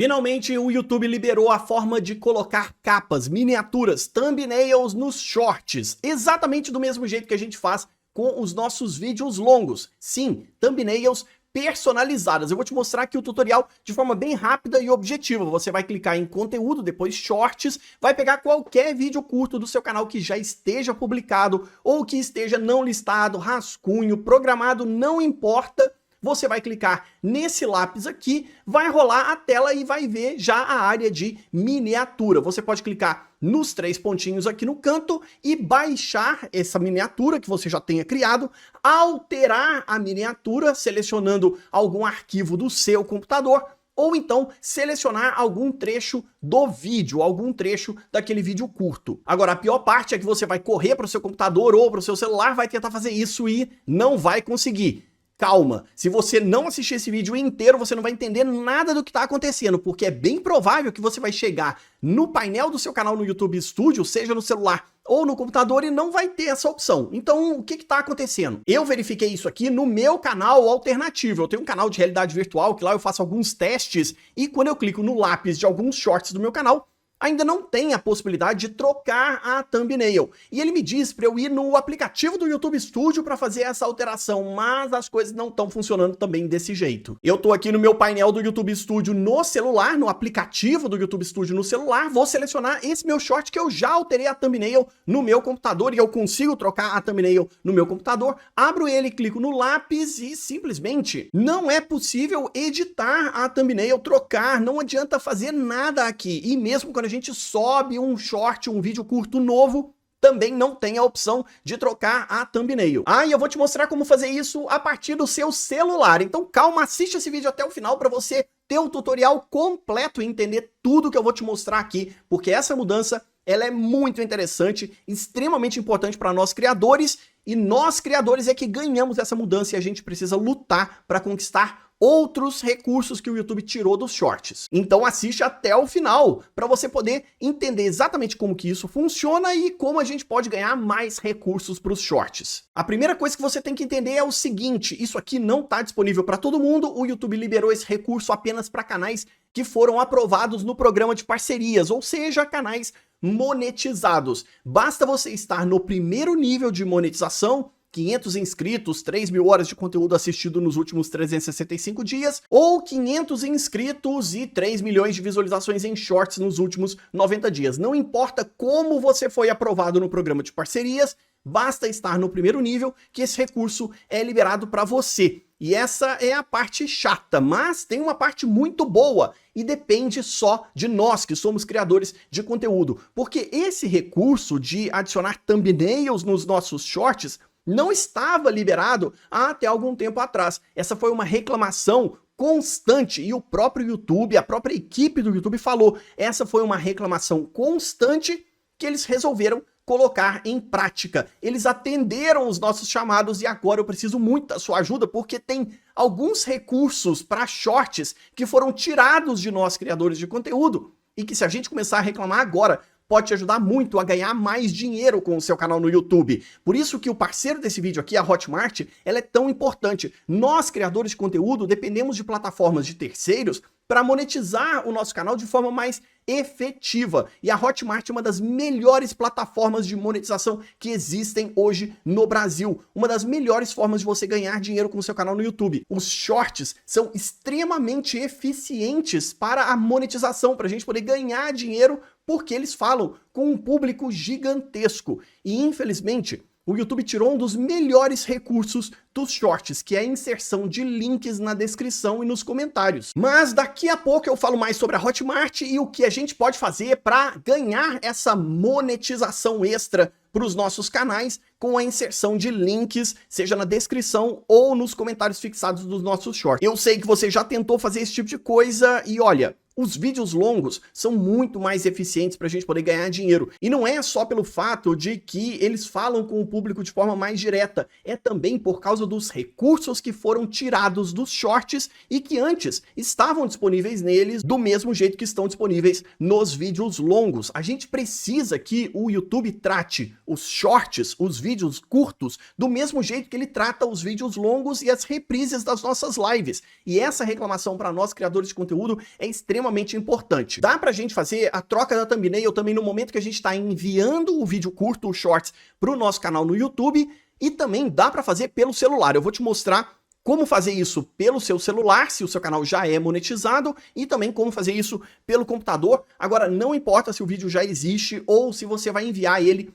Finalmente, o YouTube liberou a forma de colocar capas, miniaturas, thumbnails nos shorts, exatamente do mesmo jeito que a gente faz com os nossos vídeos longos. Sim, thumbnails personalizadas. Eu vou te mostrar aqui o tutorial de forma bem rápida e objetiva. Você vai clicar em conteúdo, depois shorts, vai pegar qualquer vídeo curto do seu canal que já esteja publicado ou que esteja não listado, rascunho, programado, não importa. Você vai clicar nesse lápis aqui, vai rolar a tela e vai ver já a área de miniatura. Você pode clicar nos 3 pontinhos aqui no canto e baixar essa miniatura que você já tenha criado, alterar a miniatura selecionando algum arquivo do seu computador, ou então selecionar algum trecho do vídeo, algum trecho daquele vídeo curto. Agora, a pior parte é que você vai correr para o seu computador ou para o seu celular, vai tentar fazer isso e não vai conseguir. Calma, se você não assistir esse vídeo inteiro, você não vai entender nada do que está acontecendo, porque é bem provável que você vai chegar no painel do seu canal no YouTube Studio, seja no celular ou no computador, e não vai ter essa opção. Então, o que está acontecendo? Eu verifiquei isso aqui no meu canal alternativo. Eu tenho um canal de realidade virtual, que lá eu faço alguns testes, e quando eu clico no lápis de alguns shorts do meu canal, ainda não tem a possibilidade de trocar a thumbnail. E ele me diz para eu ir no aplicativo do YouTube Studio para fazer essa alteração, mas as coisas não estão funcionando também desse jeito. Eu tô aqui no meu painel do YouTube Studio no celular, no aplicativo do YouTube Studio no celular, vou selecionar esse meu short que eu já alterei a thumbnail no meu computador e eu consigo trocar a thumbnail no meu computador, abro ele, clico no lápis e simplesmente não é possível editar a thumbnail, trocar, não adianta fazer nada aqui. E mesmo quando a gente sobe um short, um vídeo curto novo, também não tem a opção de trocar a thumbnail. E eu vou te mostrar como fazer isso a partir do seu celular. Então calma, assiste esse vídeo até o final para você ter o tutorial completo e entender tudo que eu vou te mostrar aqui, porque essa mudança ela é muito interessante, extremamente importante para nós criadores, e nós criadores é que ganhamos essa mudança e a gente precisa lutar para conquistar outros recursos que o YouTube tirou dos shorts. Então assiste até o final para você poder entender exatamente como que isso funciona e como a gente pode ganhar mais recursos para os shorts. A primeira coisa que você tem que entender é o seguinte: isso aqui não está disponível para todo mundo, o YouTube liberou esse recurso apenas para canais que foram aprovados no programa de parcerias, ou seja, canais monetizados. Basta você estar no primeiro nível de monetização, 500 inscritos, 3.000 horas de conteúdo assistido nos últimos 365 dias, ou 500 inscritos e 3 milhões de visualizações em shorts nos últimos 90 dias. Não importa como você foi aprovado no programa de parcerias, basta estar no primeiro nível que esse recurso é liberado para você. E essa é a parte chata, mas tem uma parte muito boa e depende só de nós que somos criadores de conteúdo, porque esse recurso de adicionar thumbnails nos nossos shorts não estava liberado até algum tempo atrás. Essa foi uma reclamação constante e o próprio YouTube, a própria equipe do YouTube falou, essa foi uma reclamação constante que eles resolveram colocar em prática. Eles atenderam os nossos chamados e agora eu preciso muito da sua ajuda porque tem alguns recursos para shorts que foram tirados de nós criadores de conteúdo e que se a gente começar a reclamar agora, pode te ajudar muito a ganhar mais dinheiro com o seu canal no YouTube. Por isso que o parceiro desse vídeo aqui, a Hotmart, ela é tão importante. Nós, criadores de conteúdo, dependemos de plataformas de terceiros para monetizar o nosso canal de forma mais efetiva. E a Hotmart é uma das melhores plataformas de monetização que existem hoje no Brasil. Uma das melhores formas de você ganhar dinheiro com o seu canal no YouTube. Os shorts são extremamente eficientes para a monetização, para a gente poder ganhar dinheiro, porque eles falam com um público gigantesco. E infelizmente, o YouTube tirou um dos melhores recursos dos shorts, que é a inserção de links na descrição e nos comentários. Mas daqui a pouco eu falo mais sobre a Hotmart e o que a gente pode fazer para ganhar essa monetização extra para os nossos canais com a inserção de links, seja na descrição ou nos comentários fixados dos nossos shorts. Eu sei que você já tentou fazer esse tipo de coisa e olha, os vídeos longos são muito mais eficientes para a gente poder ganhar dinheiro. E não é só pelo fato de que eles falam com o público de forma mais direta, é também por causa dos recursos que foram tirados dos shorts e que antes estavam disponíveis neles do mesmo jeito que estão disponíveis nos vídeos longos. A gente precisa que o YouTube trate os shorts, os vídeos curtos, do mesmo jeito que ele trata os vídeos longos e as reprises das nossas lives. E essa reclamação para nós, criadores de conteúdo, é extremamente extremamente importante. Dá pra gente fazer a troca da thumbnail também no momento que a gente está enviando o vídeo curto, o Shorts, pro nosso canal no YouTube, e também dá pra fazer pelo celular. Eu vou te mostrar como fazer isso pelo seu celular, se o seu canal já é monetizado, e também como fazer isso pelo computador. Agora, não importa se o vídeo já existe ou se você vai enviar ele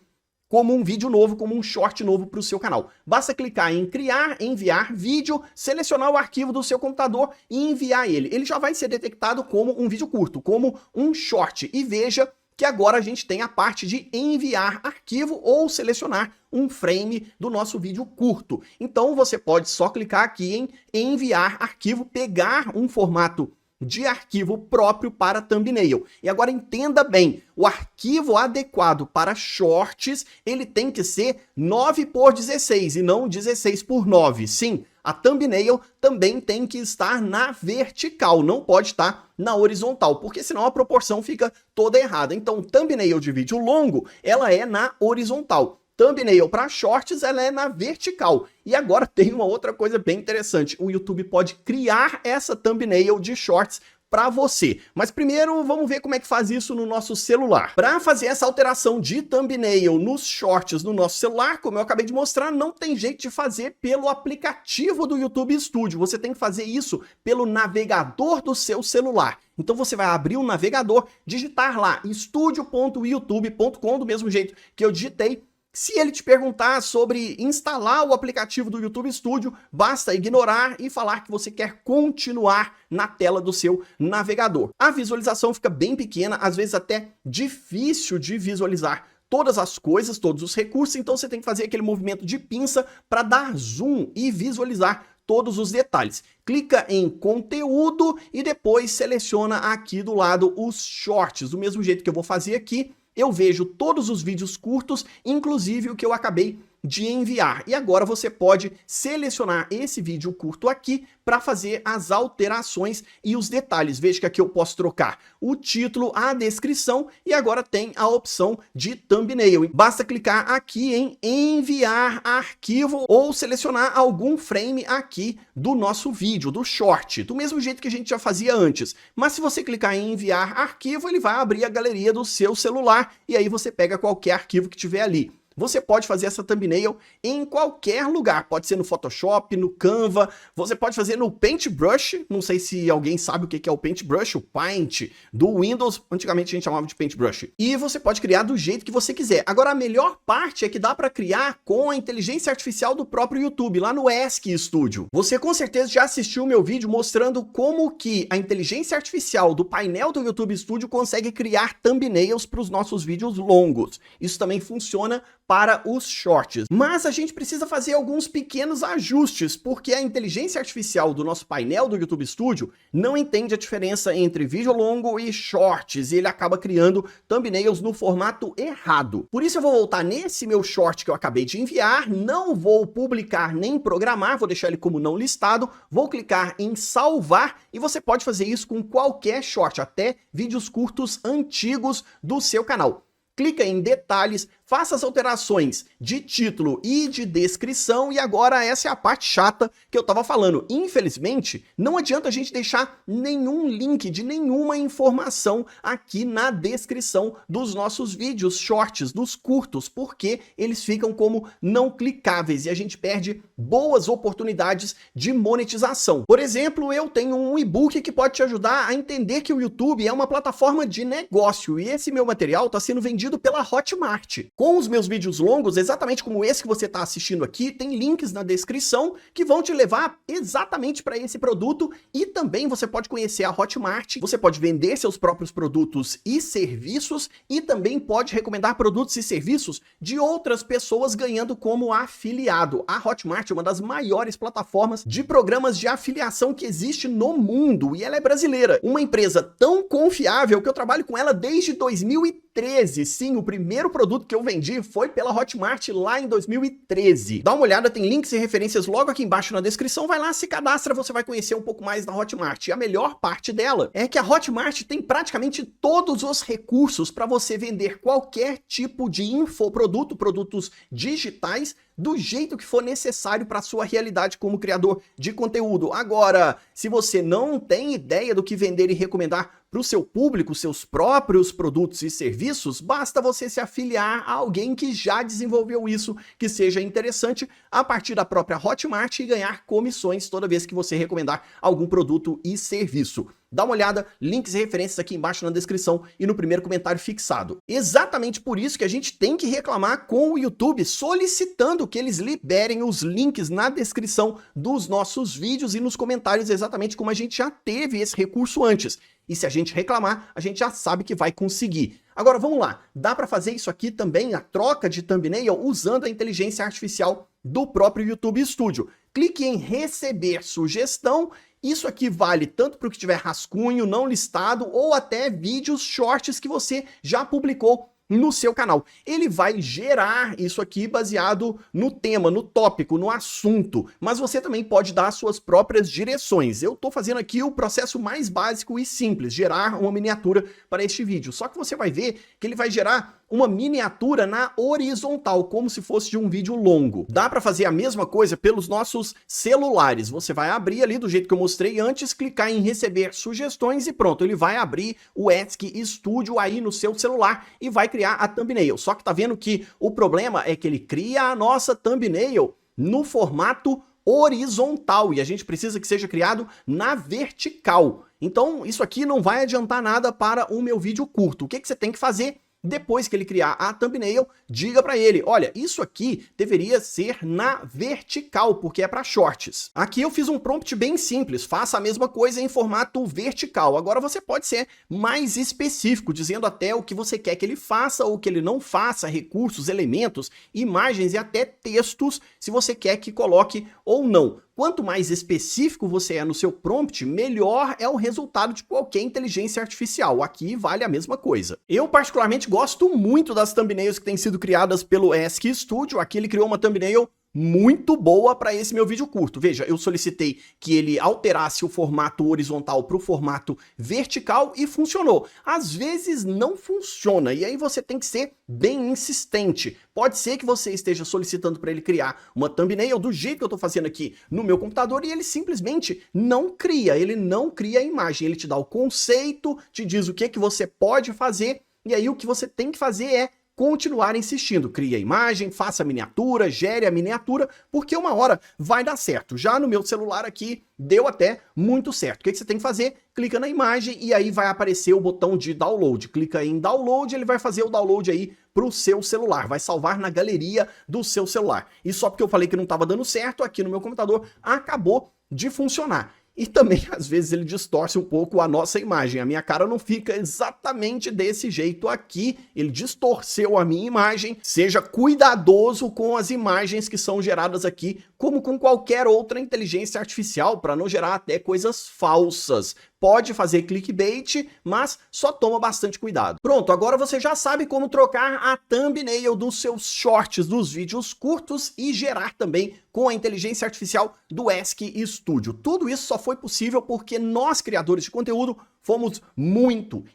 como um vídeo novo, como um short novo para o seu canal. Basta clicar em criar, enviar vídeo, selecionar o arquivo do seu computador e enviar ele. Ele já vai ser detectado como um vídeo curto, como um short. E veja que agora a gente tem a parte de enviar arquivo ou selecionar um frame do nosso vídeo curto. Então você pode só clicar aqui em enviar arquivo, pegar um formato de arquivo próprio para thumbnail. E agora entenda bem, o arquivo adequado para shorts, ele tem que ser 9x16 e não 16x9. Sim, a thumbnail também tem que estar na vertical, não pode estar na horizontal, porque senão a proporção fica toda errada. Então, thumbnail de vídeo longo, ela é na horizontal. Thumbnail para shorts, ela é na vertical. E agora tem uma outra coisa bem interessante. O YouTube pode criar essa thumbnail de shorts para você. Mas primeiro vamos ver como é que faz isso no nosso celular. Para fazer essa alteração de thumbnail nos shorts no nosso celular, como eu acabei de mostrar, não tem jeito de fazer pelo aplicativo do YouTube Studio. Você tem que fazer isso pelo navegador do seu celular. Então você vai abrir o navegador, digitar lá studio.youtube.com, do mesmo jeito que eu digitei. Se ele te perguntar sobre instalar o aplicativo do YouTube Studio, basta ignorar e falar que você quer continuar na tela do seu navegador. A visualização fica bem pequena, às vezes até difícil de visualizar todas as coisas, todos os recursos, então você tem que fazer aquele movimento de pinça para dar zoom e visualizar todos os detalhes. Clica em conteúdo e depois seleciona aqui do lado os shorts, do mesmo jeito que eu vou fazer aqui. Eu vejo todos os vídeos curtos, inclusive o que eu acabei de enviar. E agora você pode selecionar esse vídeo curto aqui para fazer as alterações e os detalhes. Veja que aqui eu posso trocar o título, a descrição e agora tem a opção de thumbnail. Basta clicar aqui em enviar arquivo ou selecionar algum frame aqui do nosso vídeo, do short, do mesmo jeito que a gente já fazia antes. Mas se você clicar em enviar arquivo, ele vai abrir a galeria do seu celular e aí você pega qualquer arquivo que tiver ali. Você pode fazer essa thumbnail em qualquer lugar, pode ser no Photoshop, no Canva, você pode fazer no Paintbrush, não sei se alguém sabe o que é o Paintbrush, o Paint do Windows, antigamente a gente chamava de Paintbrush. E você pode criar do jeito que você quiser. Agora a melhor parte é que dá para criar com a inteligência artificial do próprio YouTube, lá no Ask Studio. Você com certeza já assistiu o meu vídeo mostrando como que a inteligência artificial do painel do YouTube Studio consegue criar thumbnails para os nossos vídeos longos. Isso também funciona para os shorts. Mas a gente precisa fazer alguns pequenos ajustes, porque a inteligência artificial do nosso painel do YouTube Studio não entende a diferença entre vídeo longo e shorts, e ele acaba criando thumbnails no formato errado. Por isso eu vou voltar nesse meu short que eu acabei de enviar, não vou publicar nem programar, vou deixar ele como não listado, vou clicar em salvar, e você pode fazer isso com qualquer short, até vídeos curtos antigos do seu canal. Clica em detalhes, faça as alterações de título e de descrição e agora essa é a parte chata que eu estava falando. Infelizmente, não adianta a gente deixar nenhum link de nenhuma informação aqui na descrição dos nossos vídeos shorts, dos curtos, porque eles ficam como não clicáveis e a gente perde boas oportunidades de monetização. Por exemplo, eu tenho um e-book que pode te ajudar a entender que o YouTube é uma plataforma de negócio e esse meu material está sendo vendido pela Hotmart. Com os meus vídeos longos, exatamente como esse que você está assistindo aqui, tem links na descrição que vão te levar exatamente para esse produto e também você pode conhecer a Hotmart, você pode vender seus próprios produtos e serviços e também pode recomendar produtos e serviços de outras pessoas ganhando como afiliado. A Hotmart é uma das maiores plataformas de programas de afiliação que existe no mundo e ela é brasileira. Uma empresa tão confiável que eu trabalho com ela desde 2013. Sim, o primeiro produto que eu vendi foi pela Hotmart lá em 2013. Dá uma olhada, tem links e referências logo aqui embaixo na descrição, vai lá, se cadastra, você vai conhecer um pouco mais da Hotmart. E a melhor parte dela é que a Hotmart tem praticamente todos os recursos para você vender qualquer tipo de infoproduto, produtos digitais, do jeito que for necessário para a sua realidade como criador de conteúdo. Agora, se você não tem ideia do que vender e recomendar para o seu público, seus próprios produtos e serviços, basta você se afiliar a alguém que já desenvolveu isso, que seja interessante, a partir da própria Hotmart e ganhar comissões toda vez que você recomendar algum produto e serviço. Dá uma olhada, links e referências aqui embaixo na descrição e no primeiro comentário fixado. Exatamente por isso que a gente tem que reclamar com o YouTube, solicitando que eles liberem os links na descrição dos nossos vídeos e nos comentários, exatamente como a gente já teve esse recurso antes. E se a gente reclamar, a gente já sabe que vai conseguir. Agora vamos lá, dá para fazer isso aqui também, a troca de thumbnail, usando a inteligência artificial do próprio YouTube Studio. Clique em receber sugestão. Isso aqui vale tanto para o que tiver rascunho, não listado, ou até vídeos shorts que você já publicou no seu canal. Ele vai gerar isso aqui baseado no tema, no tópico, no assunto, mas você também pode dar suas próprias direções. Eu estou fazendo aqui o processo mais básico e simples, gerar uma miniatura para este vídeo. Só que você vai ver que ele vai gerar uma miniatura na horizontal, como se fosse de um vídeo longo. Dá para fazer a mesma coisa pelos nossos celulares. Você vai abrir ali do jeito que eu mostrei antes, clicar em receber sugestões e pronto, ele vai abrir o Ask Studio aí no seu celular e vai criar a thumbnail. Só que tá vendo que o problema é que ele cria a nossa thumbnail no formato horizontal e a gente precisa que seja criado na vertical. Então isso aqui não vai adiantar nada para o meu vídeo curto. O que você tem que fazer? Depois que ele criar a thumbnail, diga para ele, olha, isso aqui deveria ser na vertical, porque é para shorts. Aqui eu fiz um prompt bem simples, faça a mesma coisa em formato vertical. Agora você pode ser mais específico, dizendo até o que você quer que ele faça ou que ele não faça, recursos, elementos, imagens e até textos, se você quer que coloque ou não. Quanto mais específico você é no seu prompt, melhor é o resultado de qualquer inteligência artificial. Aqui vale a mesma coisa. Eu particularmente gosto muito das thumbnails que têm sido criadas pelo Ask Studio. Aqui ele criou uma thumbnail muito boa para esse meu vídeo curto. Veja, eu solicitei que ele alterasse o formato horizontal para o formato vertical e funcionou. Às vezes não funciona e aí você tem que ser bem insistente. Pode ser que você esteja solicitando para ele criar uma thumbnail do jeito que eu estou fazendo aqui no meu computador e ele simplesmente não cria, ele não cria a imagem. Ele te dá o conceito, te diz o que você pode fazer e aí o que você tem que fazer é continuar insistindo, crie a imagem, faça a miniatura, gere a miniatura, porque uma hora vai dar certo. Já no meu celular aqui, deu até muito certo. O que você tem que fazer? Clica na imagem e aí vai aparecer o botão de download. Clica em download, ele vai fazer o download aí para o seu celular, vai salvar na galeria do seu celular. E só porque eu falei que não estava dando certo, aqui no meu computador acabou de funcionar. E também, às vezes, ele distorce um pouco a nossa imagem. A minha cara não fica exatamente desse jeito aqui. Ele distorceu a minha imagem. Seja cuidadoso com as imagens que são geradas aqui, como com qualquer outra inteligência artificial, para não gerar até coisas falsas. Pode fazer clickbait, mas só toma bastante cuidado. Pronto, agora você já sabe como trocar a thumbnail dos seus shorts, dos vídeos curtos e gerar também com a inteligência artificial do Ask Studio. Tudo isso só foi possível porque nós, criadores de conteúdo, fomos muito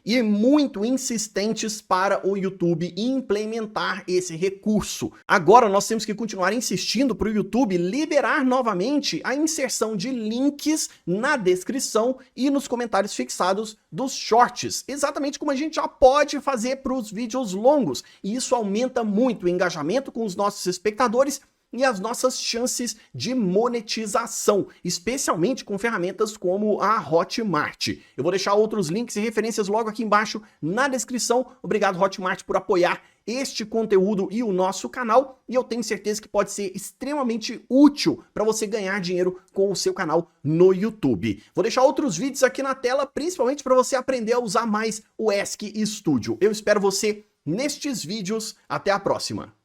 insistentes para o YouTube implementar esse recurso. Agora nós temos que continuar insistindo para o YouTube liberar novamente a inserção de links na descrição e nos comentários fixados dos shorts, exatamente como a gente já pode fazer para os vídeos longos. E isso aumenta muito o engajamento com os nossos espectadores e as nossas chances de monetização, especialmente com ferramentas como a Hotmart. Eu vou deixar outros links e referências logo aqui embaixo na descrição. Obrigado, Hotmart, por apoiar este conteúdo e o nosso canal, e eu tenho certeza que pode ser extremamente útil para você ganhar dinheiro com o seu canal no YouTube. Vou deixar outros vídeos aqui na tela, principalmente para você aprender a usar mais o Ask Studio. Eu espero você nestes vídeos. Até a próxima!